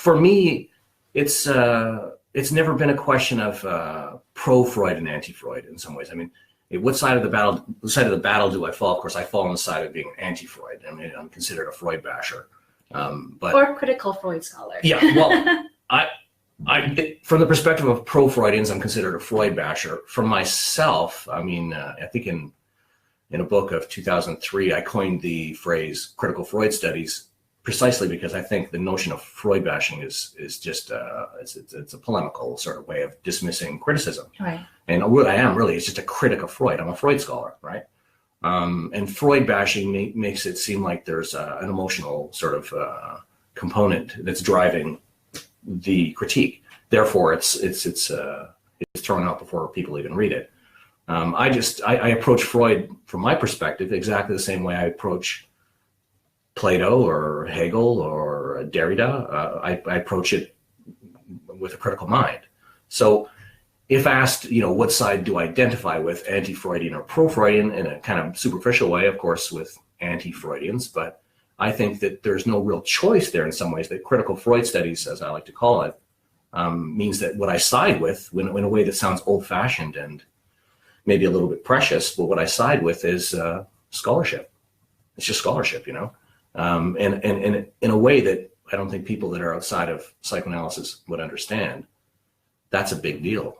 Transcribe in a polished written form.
for me, it's never been a question of pro-Freud and anti-Freud in some ways. I mean, what side of the battle do I fall? Of course, I fall on the side of being anti-Freud. I mean, I'm considered a Freud basher. Or critical Freud scholar. Yeah, well, from the perspective of pro-Freudians, I'm considered a Freud basher. For myself, I mean, I think in a book of 2003, I coined the phrase critical Freud studies precisely because I think the notion of Freud bashing is just it's a polemical sort of way of dismissing criticism. Right. And what I am really is just a critic of Freud. I'm a Freud scholar, right? And Freud bashing makes it seem like there's an emotional sort of component that's driving the critique. Therefore, it's thrown out before people even read it. I approach Freud from my perspective exactly the same way I approach Plato or Hegel or Derrida. I approach it with a critical mind. So if asked, what side do I identify with, anti-Freudian or pro-Freudian, in a kind of superficial way, of course, with anti-Freudians, but I think that there's no real choice there in some ways, that critical Freud studies, as I like to call it, means that what I side with, in a way that sounds old-fashioned and maybe a little bit precious, but what I side with is scholarship. It's just scholarship, and in a way that I don't think people that are outside of psychoanalysis would understand. That's a big deal.